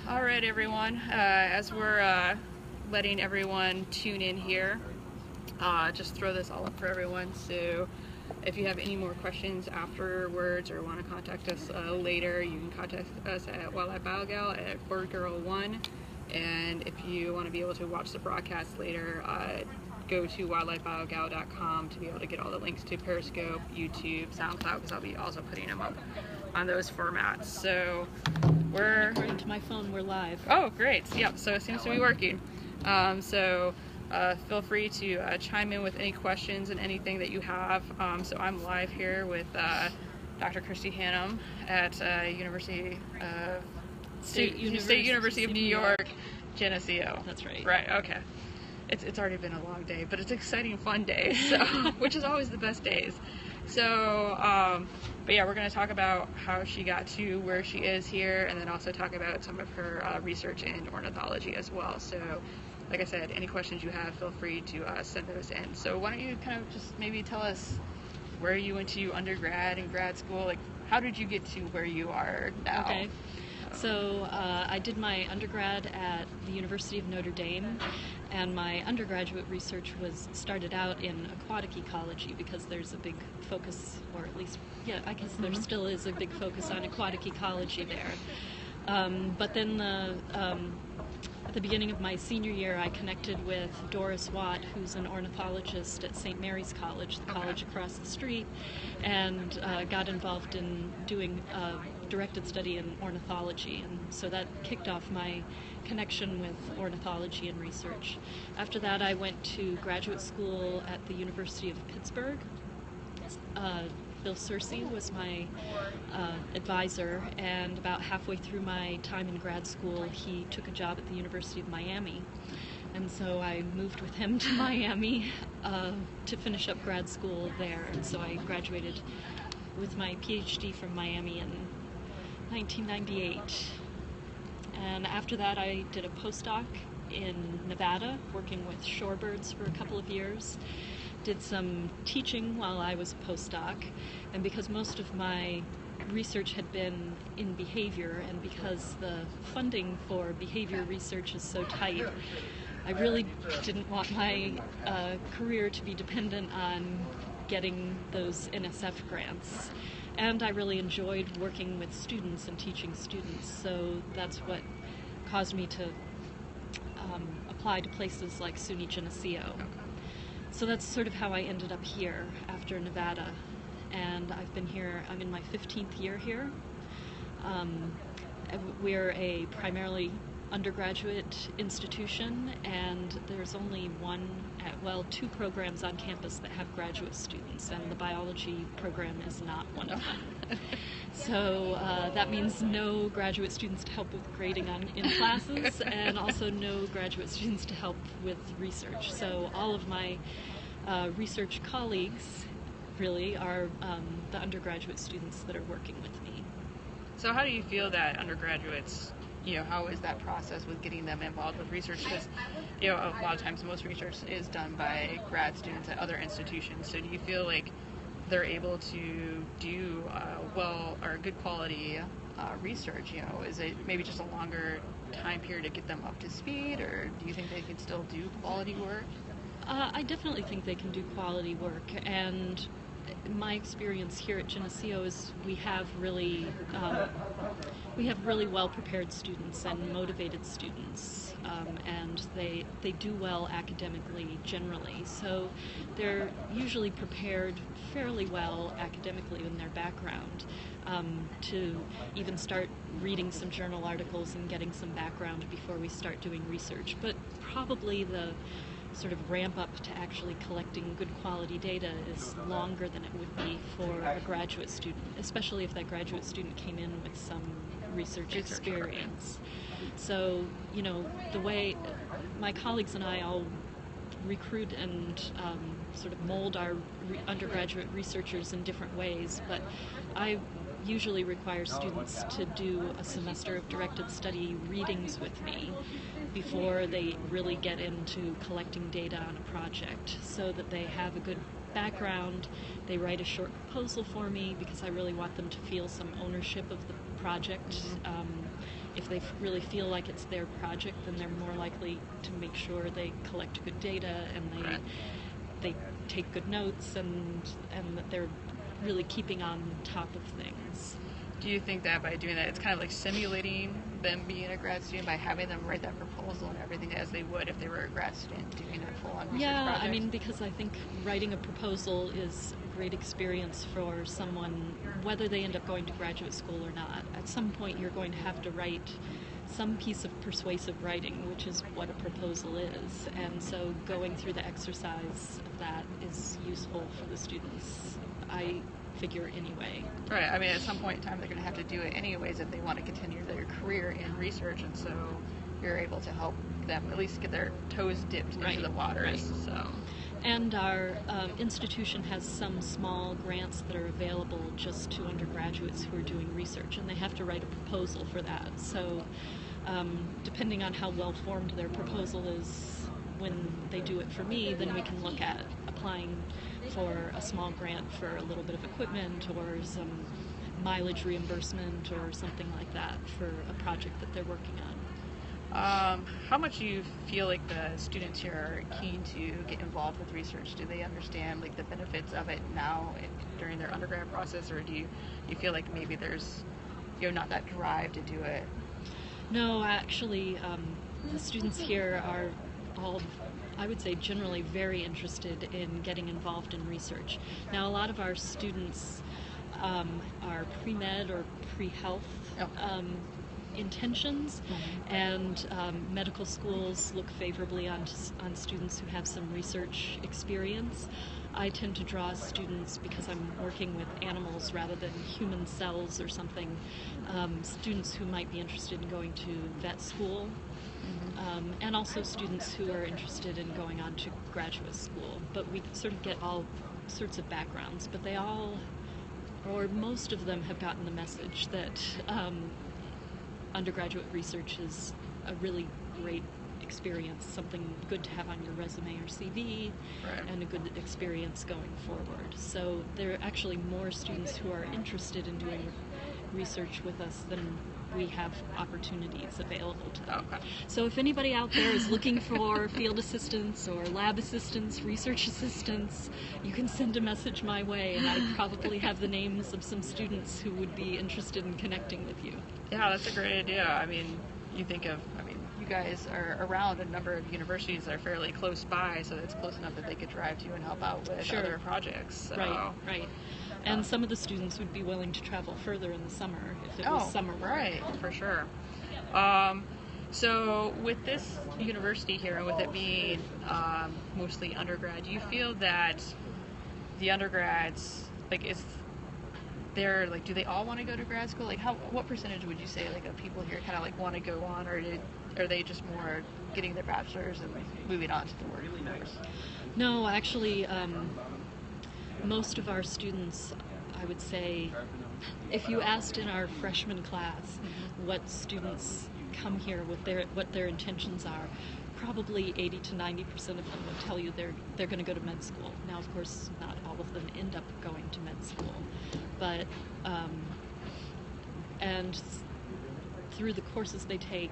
All right, everyone. As we're letting everyone tune in here, just throw this all up for everyone. So if you have any more questions afterwards or want to contact us later, you can contact us at Wildlife BioGal at BirdGirl1. And if you want to be able to watch the broadcast later, go to wildlifebiogal.com to be able to get all the links to Periscope, YouTube, SoundCloud, because I'll be also putting them up on those formats. So we're... According to my phone, we're live. Oh, great. Yep, so it seems to be working. Feel free to chime in with any questions and anything that you have. So I'm live here with Dr. Kristina Hannam at State University of New York, Geneseo. That's right. Right, okay. It's already been a long day, but it's an exciting, fun day, so which is always the best days. So, but yeah, we're going to talk about how she got to where she is here, and then also talk about some of her research in ornithology as well. So, like I said, any questions you have, feel free to send those in. So why don't you kind of just maybe tell us where you went to undergrad and grad school? Like, how did you get to where you are now? Okay. So I did my undergrad at the University of Notre Dame, and my undergraduate research started out in aquatic ecology, because there's a big focus, or at least, yeah, I guess there still is a big focus on aquatic ecology there. But then at the beginning of my senior year, I connected with Doris Watt, who's an ornithologist at St. Mary's College, the college across the street, and got involved in doing a directed study in ornithology, and so that kicked off my connection with ornithology and research. After that, I went to graduate school at the University of Pittsburgh. Bill Searcy was my advisor, and about halfway through my time in grad school, he took a job at the University of Miami, and so I moved with him to Miami to finish up grad school there, and so I graduated with my PhD from Miami in 1998. And after that, I did a postdoc in Nevada, working with shorebirds for a couple of years. Did some teaching while I was a postdoc, and because most of my research had been in behavior, and because the funding for behavior research is so tight, I really didn't want my career to be dependent on getting those NSF grants. And I really enjoyed working with students and teaching students, so that's what caused me to apply to places like SUNY Geneseo. So that's sort of how I ended up here after Nevada, and I've been here, I'm in my 15th year here. We're a primarily undergraduate institution, and there's only two programs on campus that have graduate students, and the biology program is not one of them. So that means no graduate students to help with grading in classes, and also no graduate students to help with research. So all of my research colleagues really are the undergraduate students that are working with me. So how do you feel that undergraduates, how is that process with getting them involved with research? Because, a lot of times most research is done by grad students at other institutions. So do you feel like they're able to do good quality research? Is it maybe just a longer time period to get them up to speed, or do you think they can still do quality work? I definitely think they can do quality work, and my experience here at Geneseo is we have really well prepared students and motivated students, and they do well academically generally. So they're usually prepared fairly well academically in their background to even start reading some journal articles and getting some background before we start doing research. But probably the sort of ramp up to actually collecting good quality data is longer than it would be for a graduate student, especially if that graduate student came in with some research experience. So, the way my colleagues and I all recruit and sort of mold our undergraduate researchers in different ways, but I usually require students to do a semester of directed study readings with me before they really get into collecting data on a project, so that they have a good background. They write a short proposal for me because I really want them to feel some ownership of the project, if they really feel like it's their project, then they're more likely to make sure they collect good data and they take good notes and that they're really keeping on top of things. Do you think that by doing that, it's kind of like simulating them being a grad student by having them write that proposal and everything as they would if they were a grad student doing a full-on research project? I mean, because I think writing a proposal is a great experience for someone, whether they end up going to graduate school or not. At some point, you're going to have to write some piece of persuasive writing, which is what a proposal is. And so going through the exercise of that is useful for the students, I figure, anyway. Right. I mean, at some point in time, they're going to have to do it anyways if they want to continue their career in research, and so you're able to help them at least get their toes dipped into the waters. So. And our institution has some small grants that are available just to undergraduates who are doing research, and they have to write a proposal for that. So depending on how well formed their proposal is when they do it for me, then we can look at applying for a small grant for a little bit of equipment or some mileage reimbursement or something like that for a project that they're working on. How much do you feel like the students here are keen to get involved with research? Do they understand like the benefits of it now during their undergrad process, or do you feel like maybe there's not that drive to do it? No, actually, the students here are all, I would say, generally very interested in getting involved in research. Now, a lot of our students are pre-med or pre-health intentions, and medical schools look favorably on students who have some research experience. I tend to draw students, because I'm working with animals rather than human cells or something, students who might be interested in going to vet school, and also students who are interested in going on to graduate school. But we sort of get all sorts of backgrounds, but they all, or most of them, have gotten the message that undergraduate research is a really great experience, something good to have on your resume or CV, and a good experience going forward. So there are actually more students who are interested in doing research with us than we have opportunities available to them. So if anybody out there is looking for field assistants or lab assistants, research assistants, you can send a message my way, and I probably have the names of some students who would be interested in connecting with you. Yeah, that's a great idea. I mean, you guys are around a number of universities that are fairly close by, so it's close enough that they could drive to and help out with other projects. So. Right. And some of the students would be willing to travel further in the summer if it was summer work. Right, for sure. So with this university here, and with it being mostly undergrad, do you feel that the undergrads, do they all want to go to grad school? What percentage would you say of people here kind of want to go on, or are they just more getting their bachelor's and moving on to the workforce? No, actually, most of our students, I would say, if you asked in our freshman class what students come here with what their intentions are, probably 80 to 90% of them would tell you they're going to go to med school. Now, of course, not all of them end up going to med school, but and through the courses they take,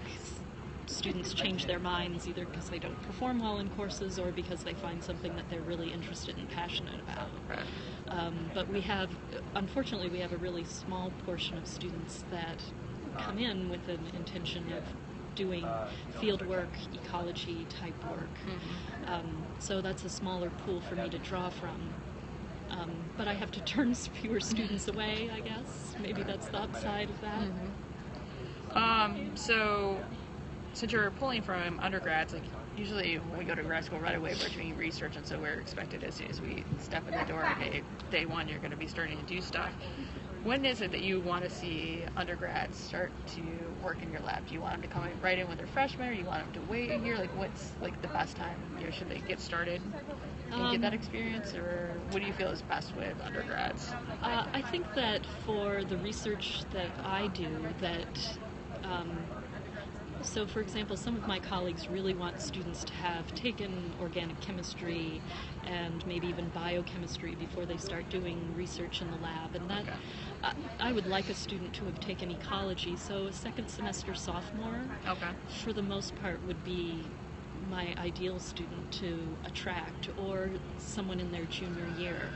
students change their minds, either because they don't perform well in courses or because they find something that they're really interested and passionate about. But unfortunately, we have a really small portion of students that come in with an intention of doing field work, ecology type work. So that's a smaller pool for me to draw from. But I have to turn fewer students away, I guess. Maybe that's the upside of that. So since you're pulling from undergrads, usually when we go to grad school right away, we're doing research, and so we're expected as soon as we step in the door, day one, you're going to be starting to do stuff. When is it that you want to see undergrads start to work in your lab? Do you want them to come right in with their freshmen, or you want them to wait a year? What's the best time? Should they get started and get that experience, or what do you feel is best with undergrads? I think that for the research that I do, that So, for example, some of my colleagues really want students to have taken organic chemistry and maybe even biochemistry before they start doing research in the lab. And that, I would like a student to have taken ecology. So a second semester sophomore, for the most part, would be my ideal student to attract, or someone in their junior year.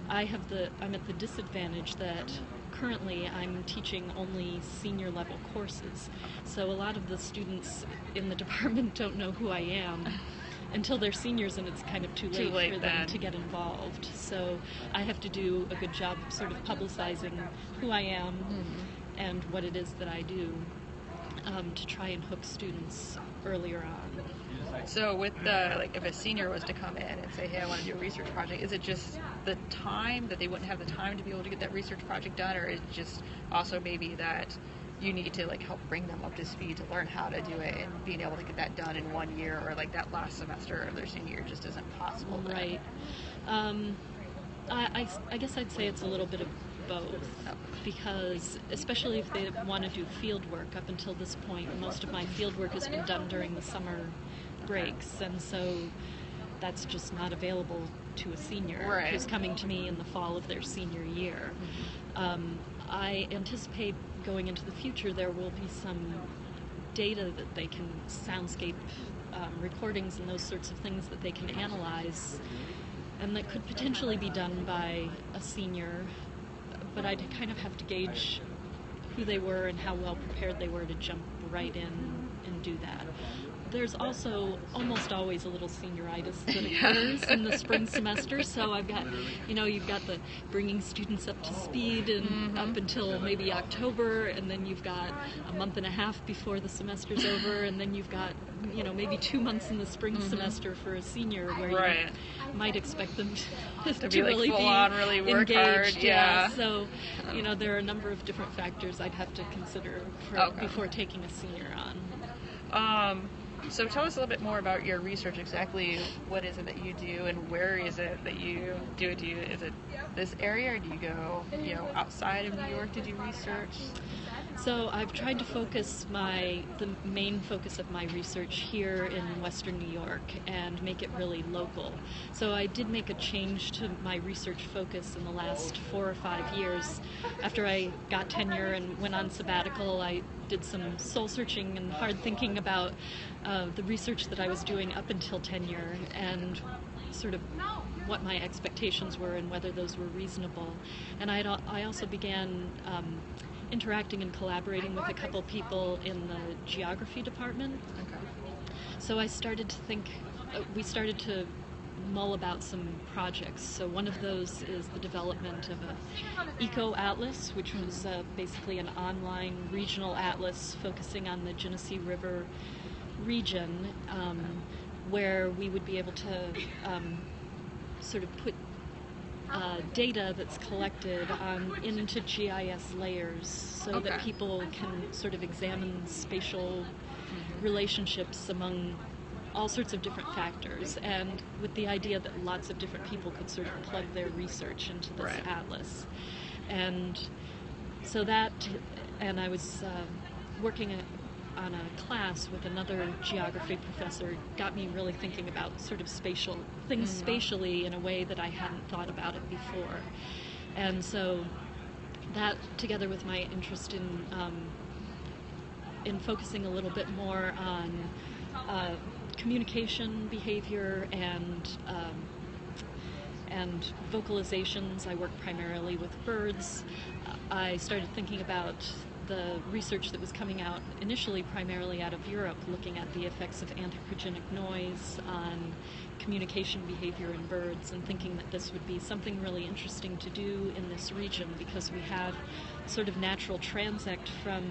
I'm at the disadvantage that currently I'm teaching only senior level courses, so a lot of the students in the department don't know who I am until they're seniors, and it's kind of too late for them to get involved. So I have to do a good job of sort of publicizing who I am and what it is that I do, to try and hook students earlier on. So with the, like, if a senior was to come in and say, hey, I want to do a research project, is it just the time that they wouldn't have the time to be able to get that research project done, or is it just also maybe that you need to, like, help bring them up to speed to learn how to do it, and being able to get that done in 1 year, or like that last semester of their senior year just isn't possible then? Right. I guess I'd say it's a little bit of both, because especially if they want to do field work, up until this point most of my field work has been done during the summer breaks, and so that's just not available to a senior who's coming to me in the fall of their senior year. I anticipate going into the future there will be some data that they can, soundscape recordings and those sorts of things that they can analyze, and that could potentially be done by a senior, but I'd kind of have to gauge who they were and how well prepared they were to jump right in and do that. There's also almost always a little senioritis that occurs in the spring semester, so I've got, you've got the bringing students up to speed and up until maybe October, and then you've got a month and a half before the semester's over, and then you've got, maybe 2 months in the spring semester for a senior where you might expect them to be really like full on, really work engaged. hard. Yeah. So, there are a number of different factors I'd have to consider before taking a senior on. So tell us a little bit more about your research. Exactly what is it that you do, and where is it that you do it? Is it this area, or do you go, outside of New York to do research? So I've tried to focus the main focus of my research here in Western New York and make it really local. So I did make a change to my research focus in the last 4 or 5 years. After I got tenure and went on sabbatical, I did some soul searching and hard thinking about the research that I was doing up until tenure, and sort of what my expectations were and whether those were reasonable. And I also began interacting and collaborating with a couple people in the geography department. So I started to think, we started to mull about some projects. So one of those is the development of an eco-atlas, which was basically an online regional atlas focusing on the Geneseo River region, where we would be able to sort of put data that's collected into GIS layers, so that people can sort of examine spatial relationships among all sorts of different factors, and with the idea that lots of different people could sort of plug their research into this atlas. And so and I was working on a class with another geography professor, got me really thinking about sort of spatial things spatially in a way that I hadn't thought about it before. And so that, together with my interest in focusing a little bit more on communication behavior and vocalizations. I work primarily with birds. I started thinking about the research that was coming out initially primarily out of Europe, looking at the effects of anthropogenic noise on communication behavior in birds, and thinking that this would be something really interesting to do in this region, because we have sort of natural transect from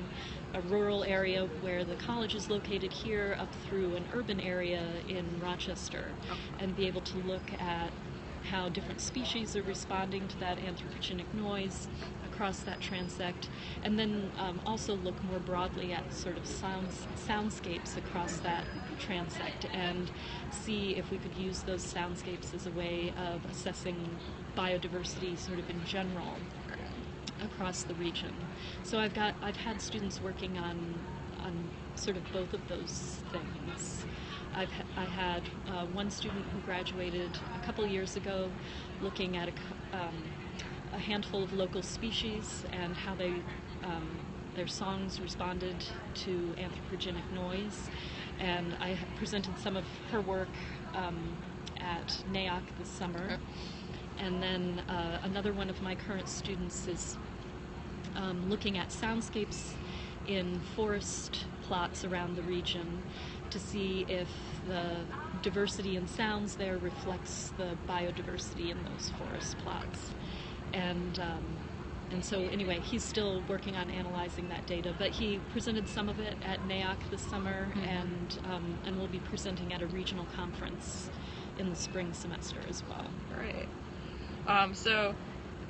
a rural area where the college is located here up through an urban area in Rochester, and be able to look at how different species are responding to that anthropogenic noise across that transect, and then also look more broadly at sort of soundscapes across that transect, and see if we could use those soundscapes as a way of assessing biodiversity sort of in general across the region. So I've had students working on on sort of both of those things. I had one student who graduated a couple years ago looking at a handful of local species and how their songs responded to anthropogenic noise, and I presented some of her work at NAOC this summer. Okay. And then another one of my current students is looking at soundscapes in forest plots around the region to see if the diversity in sounds there reflects the biodiversity in those forest plots. And so anyway, he's still working on analyzing that data, but he presented some of it at NAOC this summer, and will be presenting at a regional conference in the spring semester as well. Right. So,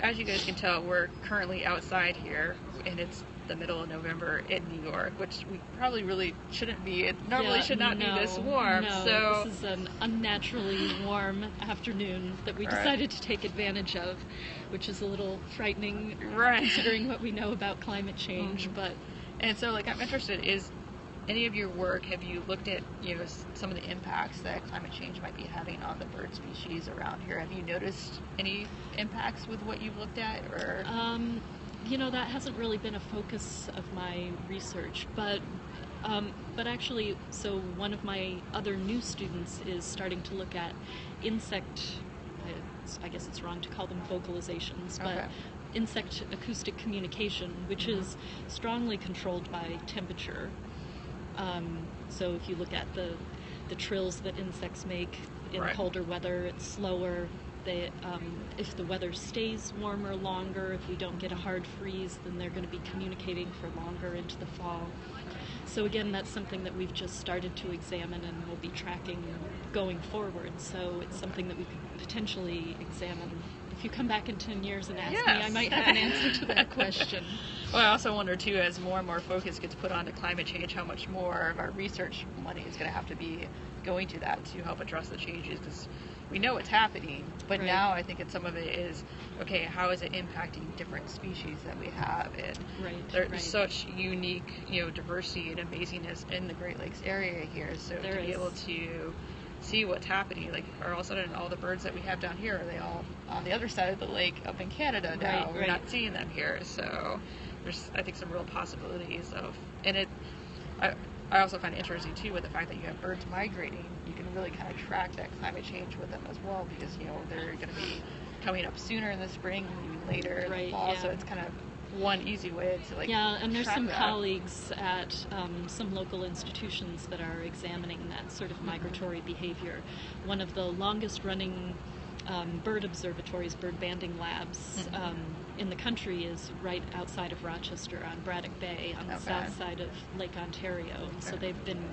as you guys can tell, we're currently outside here, and it's the middle of November in New York, which we probably really shouldn't be. It normally should not be this warm. No, so this is an unnaturally warm afternoon that we decided to take advantage of, which is a little frightening, considering what we know about climate change. And so, like, I'm interested, is any of your work, have you looked at, some of the impacts that climate change might be having on the bird species around here? Have you noticed any impacts with what you've looked at, or? That hasn't really been a focus of my research, but actually, so one of my other new students is starting to look at I guess it's wrong to call them vocalizations, but insect acoustic communication, which is strongly controlled by temperature. So if you look at the trills that insects make in colder weather, it's slower. If the weather stays warmer longer, if we don't get a hard freeze, then they're going to be communicating for longer into the fall. So again, that's something that we've just started to examine and will be tracking going forward. So it's something that we could potentially examine. If you come back in 10 years and ask me, I might have an answer to that question. Well, I also wonder, too, as more and more focus gets put onto climate change, how much more of our research money is going to have to be going to that to help address the changes, because we know it's happening, but now I think some of it is, okay, how is it impacting different species that we have? And there's such unique, diversity and amazingness in the Great Lakes area here, so to be able to see what's happening, like, are all of a sudden all the birds that we have down here, are they all on the other side of the lake up in Canada now? We're not seeing them here, so there's, I think, some real possibilities of, and I also find it interesting, too, with the fact that you have birds migrating. You can really kind of track that climate change with them as well, because, they're going to be coming up sooner in the spring, even later in the fall, so it's kind of one easy way to, like, and there's some that. colleagues at some local institutions that are examining that sort of migratory behavior. One of the longest running bird observatories, bird banding labs in the country is right outside of Rochester on Braddock Bay on the south side of Lake Ontario. And so they've been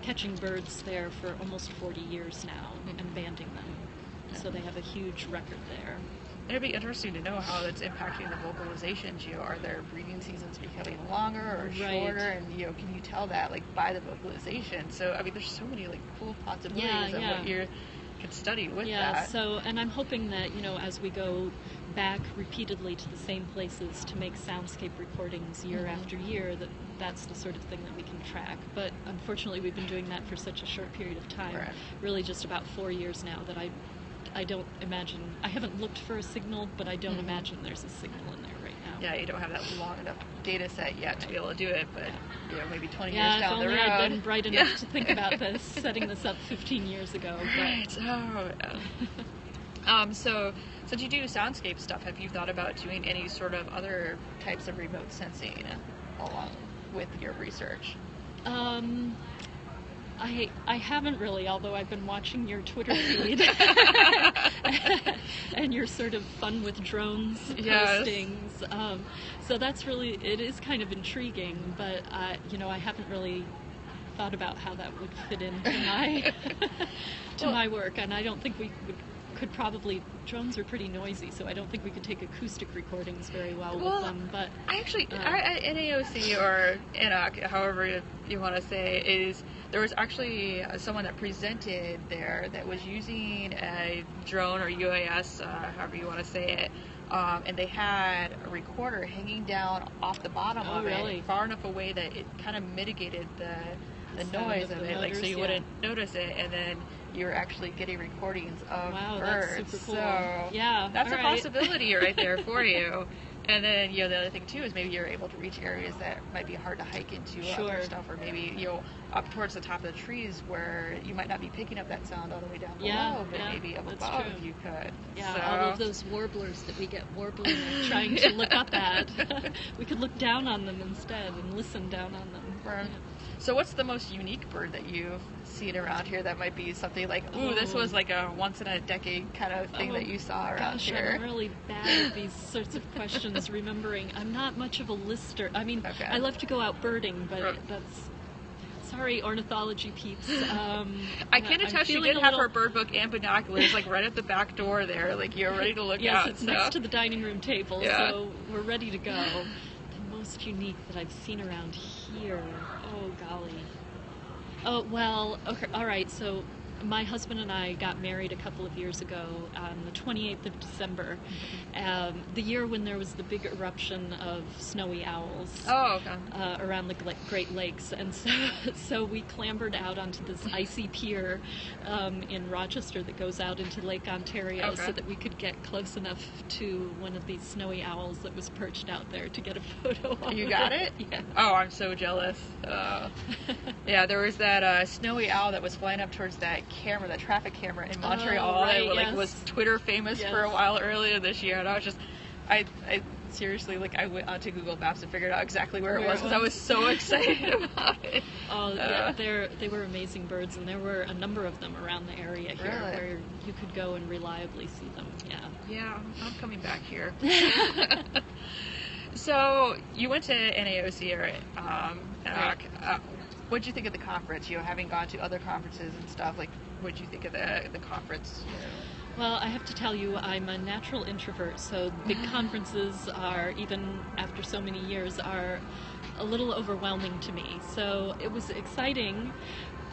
catching birds there for almost 40 years now and banding them. So they have a huge record there. It'd be interesting to know how that's impacting the vocalizations. Are their breeding seasons becoming longer or shorter? And can you tell that, like, by the vocalization? So I mean, there's so many, like, cool possibilities of what you could study with that. So, and I'm hoping that as we go back repeatedly to the same places to make soundscape recordings year after year, that's the sort of thing that we can track. But unfortunately, we've been doing that for such a short period of time, really just about 4 years now, that I don't imagine, I haven't looked for a signal, but I don't imagine there's a signal in there right now. Yeah, you don't have that long enough data set yet to be able to do it, but maybe 20 years down the road. Yeah, if only I'd been bright enough to think about this, setting this up 15 years ago. Right. So since you do soundscape stuff, have you thought about doing any sort of other types of remote sensing along with your research? I haven't really, although I've been watching your Twitter feed and your sort of fun with drones postings. So that's really, it is kind of intriguing, but I haven't really thought about how that would fit into my my work, and I don't think we could probably, drones are pretty noisy, so I don't think we could take acoustic recordings very well with them. But actually, at NAOC or NAOC, however you want to say, there was actually someone that presented there that was using a drone or UAS, however you want to say it, and they had a recorder hanging down off the bottom of it, far enough away that it kind of mitigated the noise of it, like so you wouldn't notice it, and then you're actually getting recordings of birds. That's super cool. So yeah, that's a possibility right there for you. And then, the other thing too is maybe you're able to reach areas that might be hard to hike into other stuff, or maybe, up towards the top of the trees where you might not be picking up that sound all the way down below, but maybe up above you could. Yeah, so. all of those warblers that we get warbling and trying to look up at, we could look down on them instead and listen down on them. Right. So what's the most unique bird that you've seen around here that might be something like, this was like a once-in-a-decade kind of thing that you saw around here? I'm really bad at these sorts of questions, remembering. I'm not much of a lister. I mean, I love to go out birding, but that's... Sorry, ornithology peeps. I can attest she did have her bird book and binoculars like right at the back door there, like you're ready to look out. Yes, it's next to the dining room table, so we're ready to go. Most unique that I've seen around here. Oh, golly. Oh, well, okay, all right, so my husband and I got married a couple of years ago on the 28th of December, the year when there was the big eruption of snowy owls around the Great Lakes. And so we clambered out onto this icy pier in Rochester that goes out into Lake Ontario so that we could get close enough to one of these snowy owls that was perched out there to get a photo of You got it? Yeah. Oh, I'm so jealous. Yeah, there was that snowy owl that was flying up towards that traffic camera in Montreal that was Twitter famous for a while earlier this year, and I was just, I seriously, I went onto Google Maps and figured out exactly where it was because I was so excited about it. They were amazing birds, and there were a number of them around the area here where you could go and reliably see them. Yeah, I'm coming back here. So you went to NAOC, what did you think of the conference? Having gone to other conferences and stuff, what did you think of the conference? Well, I have to tell you, I'm a natural introvert, so big conferences are, even after so many years, are a little overwhelming to me. So it was exciting,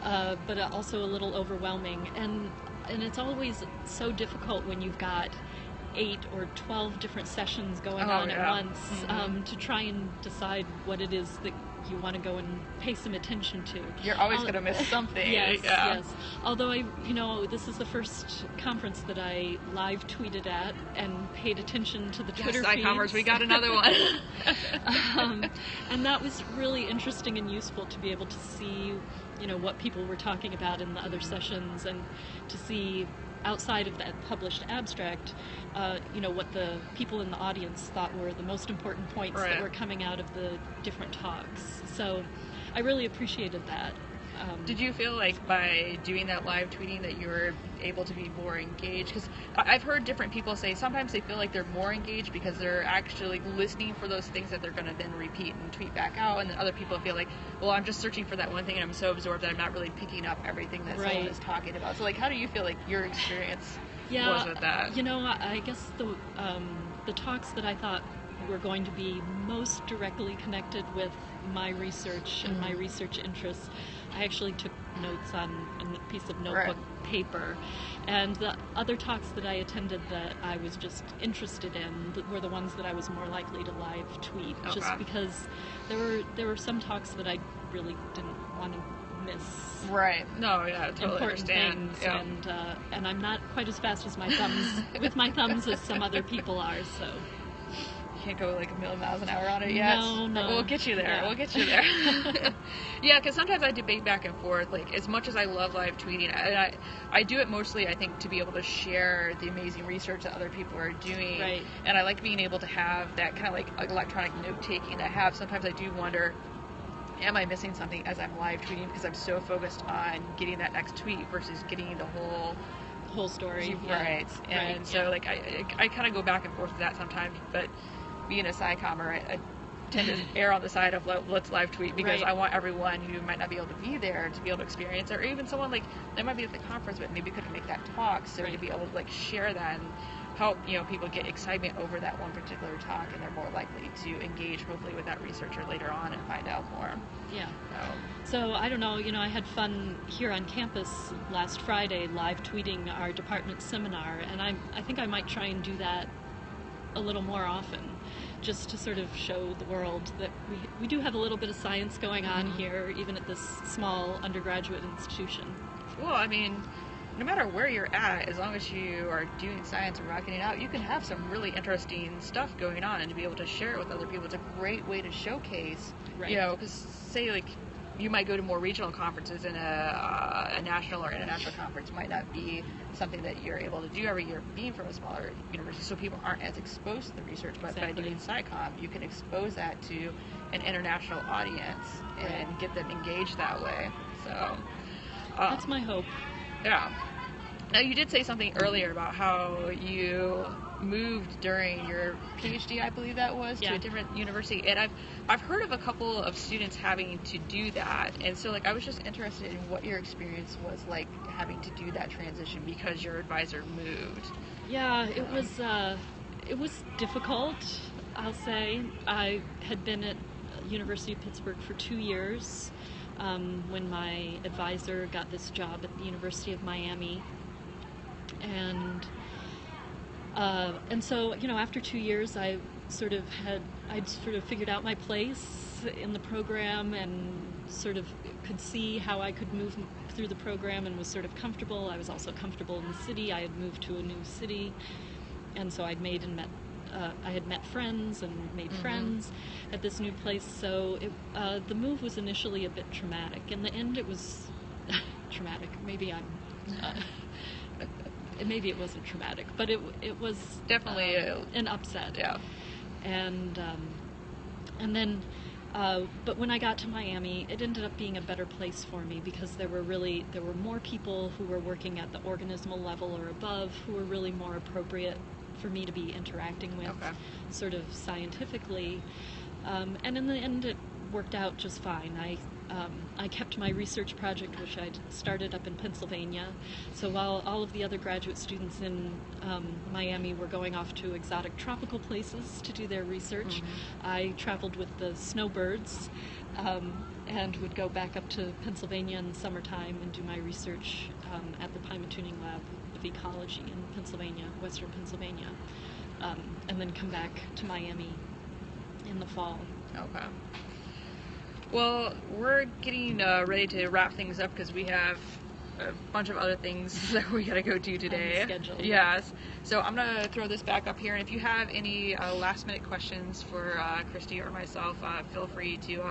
but also a little overwhelming. And it's always so difficult when you've got 8 or 12 different sessions going on at once to try and decide what it is that you want to go and pay some attention to. You're always going to miss something. Yes. Although this is the first conference that I live tweeted at and paid attention to the Twitter feeds. Scicommers, we got another one. And that was really interesting and useful to be able to see, what people were talking about in the other sessions, and to see outside of that published abstract, what the people in the audience thought were the most important points that were coming out of the different talks. So I really appreciated that. Did you feel like by doing that live tweeting that you were able to be more engaged? Because I've heard different people say sometimes they feel like they're more engaged because they're actually listening for those things that they're going to then repeat and tweet back out, and then other people feel like, well, I'm just searching for that one thing and I'm so absorbed that I'm not really picking up everything that someone is talking about. So how do you feel like your experience was with that? I guess the talks that I thought were going to be most directly connected with my research and my research interests, I actually took notes on a piece of notebook paper. And the other talks that I attended that I was just interested in were the ones that I was more likely to live tweet, because there were some talks that I really didn't want to miss. Right. No, I totally important understand. Things, and I'm not quite as fast as my thumbs with my thumbs as some other people are, so. Can't go a million miles an hour on it yet. No. We'll get you there. We'll get you there. Yeah, because sometimes I debate back and forth. As much as I love live tweeting, and I do it mostly, I think, to be able to share the amazing research that other people are doing. Right. And I like being able to have that kind of electronic note taking. Sometimes I do wonder, am I missing something as I'm live tweeting because I'm so focused on getting that next tweet versus getting the whole story. Right. And so I kind of go back and forth with that sometimes, but being a sci-commer, I tend to err on the side of let's live tweet because I want everyone who might not be able to be there to be able to experience it, or even someone they might be at the conference but maybe couldn't make that talk, so to be able to share that and help people get excitement over that one particular talk, and they're more likely to engage hopefully with that researcher later on and find out more. Yeah. So I don't know, I had fun here on campus last Friday live tweeting our department seminar, and I think I might try and do that a little more often, just to sort of show the world that we do have a little bit of science going on here, even at this small undergraduate institution. Well, I mean, no matter where you're at, as long as you are doing science and rocking it out, you can have some really interesting stuff going on, and to be able to share it with other people, it's a great way to showcase, Right. you know, because say like you might go to more regional conferences, and a national or international conference might not be something that you're able to do every year being from a smaller university, so people aren't as exposed to the research, but by Exactly. doing scicomm, you can expose that to an international audience and get them engaged that way. So That's my hope. yeah. Now, you did say something earlier about how you moved during your PhD, I believe that was, to Yeah. a different university, and I've heard of a couple of students having to do that, and so like I was just interested in what your experience was like having to do that transition because your advisor moved. Yeah, it was difficult, I'll say. I had been at University of Pittsburgh for 2 years when my advisor got this job at the University of Miami, and so, you know, after 2 years, I'd sort of figured out my place in the program, and sort of could see how I could move through the program, and was sort of comfortable. I was also comfortable in the city. I had moved to a new city, and so I had met friends and made friends at this new place. So the move was initially a bit traumatic. In the end, it was traumatic. Maybe maybe it wasn't traumatic, but it was Definitely an upset. yeah. And then, but when I got to Miami, it ended up being a better place for me, because there were more people who were working at the organismal level or above, who were really more appropriate for me to be interacting with, Okay. sort of scientifically. And in the end, it worked out just fine. I kept my research project, which I'd started up in Pennsylvania. So while all of the other graduate students in Miami were going off to exotic tropical places to do their research, I traveled with the snowbirds and would go back up to Pennsylvania in the summertime and do my research at the Pine Tuning Lab of Ecology in Pennsylvania, Western Pennsylvania, and then come back to Miami in the fall. Okay. Well, we're getting ready to wrap things up because we have a bunch of other things that we gotta go do today. On the schedule. Yes. So I'm gonna throw this back up here, and if you have any last-minute questions for Christy or myself, feel free to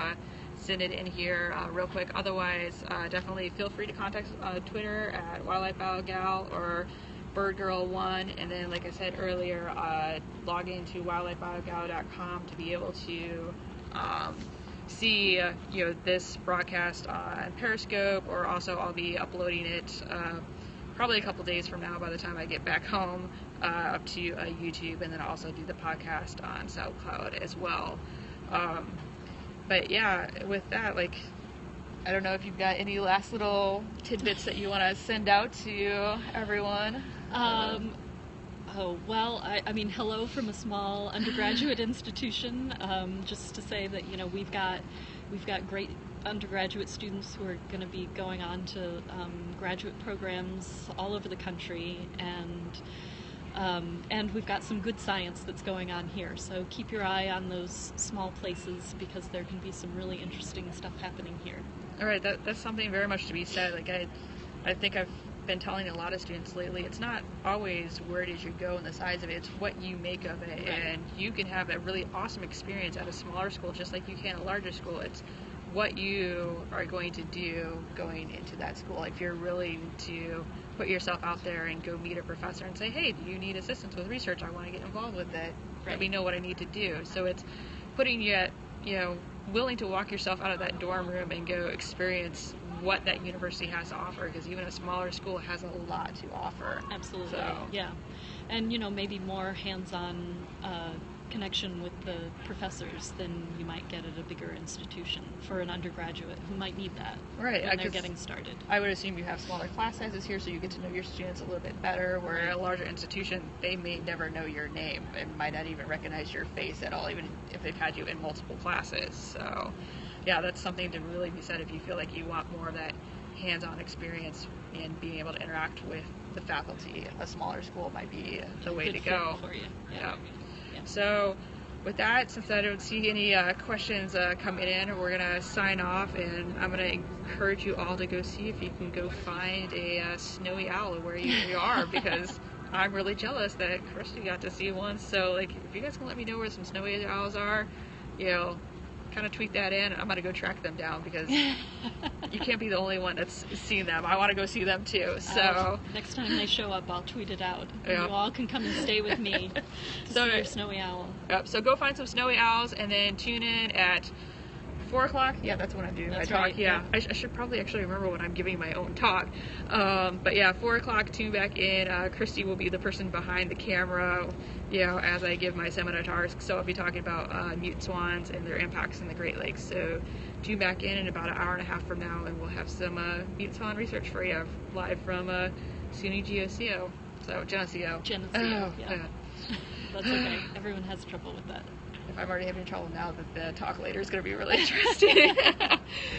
send it in here real quick. Otherwise, definitely feel free to contact us on Twitter at WildlifeBioGal or BirdGirl1, and then, like I said earlier, log into wildlifebiogal.com to be able to see this broadcast on Periscope, or also I'll be uploading it probably a couple days from now by the time I get back home up to YouTube, and then I'll also do the podcast on SoundCloud as well. But yeah, with that, like, I don't know if you've got any last little tidbits that you want to send out to everyone. Oh, well, I mean, hello from a small undergraduate institution. Just to say that, you know, we've got great undergraduate students who are going to be going on to graduate programs all over the country, and we've got some good science that's going on here. So keep your eye on those small places, because there can be some really interesting stuff happening here. All right, that's something very much to be said. Like I think I've been telling a lot of students lately, it's not always where it is you go and the size of it, it's what you make of it. Right. And you can have a really awesome experience at a smaller school just like you can at a larger school. It's what you are going to do going into that school. Like, if you're willing to put yourself out there and go meet a professor and say, hey, do you need assistance with research? I want to get involved with it. Right. Let me know what I need to do. So it's putting you at, willing to walk yourself out of that dorm room and go experience what that university has to offer, because even a smaller school has a lot to offer. Absolutely, So, yeah. And, maybe more hands-on connection with the professors than you might get at a bigger institution for an undergraduate who might need that right, when they're getting started. I would assume you have smaller class sizes here, so you get to know your students a little bit better, where at a larger institution, they may never know your name and might not even recognize your face at all, even if they've had you in multiple classes. So, yeah, that's something to really be said if you feel like you want more of that hands-on experience and being able to interact with the faculty. A smaller school might be the way Good to go. fit for you. Yeah. So with that, since I don't see any questions coming in, we're gonna sign off, and I'm gonna encourage you all to go see if you can go find a snowy owl where you are, because I'm really jealous that Kristy got to see one. So like, if you guys can let me know where some snowy owls are, you know, kind of tweet that in. I'm gonna go track them down, because you can't be the only one that's seen them. I want to go see them too. So next time they show up, I'll tweet it out. Yeah. You all can come and stay with me to see your snowy owl. Yep. So go find some snowy owls, and then tune in at 4 o'clock. Yeah, that's when I'm doing my talk. Right, yeah. I should probably actually remember when I'm giving my own talk. But yeah, 4 o'clock, tune back in. Kristy will be the person behind the camera, you know, as I give my seminar talks. So I'll be talking about mute swans and their impacts in the Great Lakes. So tune back in about an hour and a half from now, and we'll have some mute swan research for you live from SUNY Geneseo. So Geneseo. Geneseo, yeah. That's okay. Everyone has trouble with that. If I'm already having trouble now, that the talk later is going to be really interesting.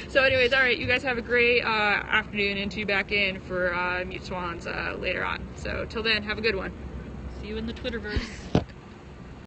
So anyways, all right, you guys have a great afternoon, and tune back in for mute swans later on. So till then, have a good one. See you in the Twitterverse.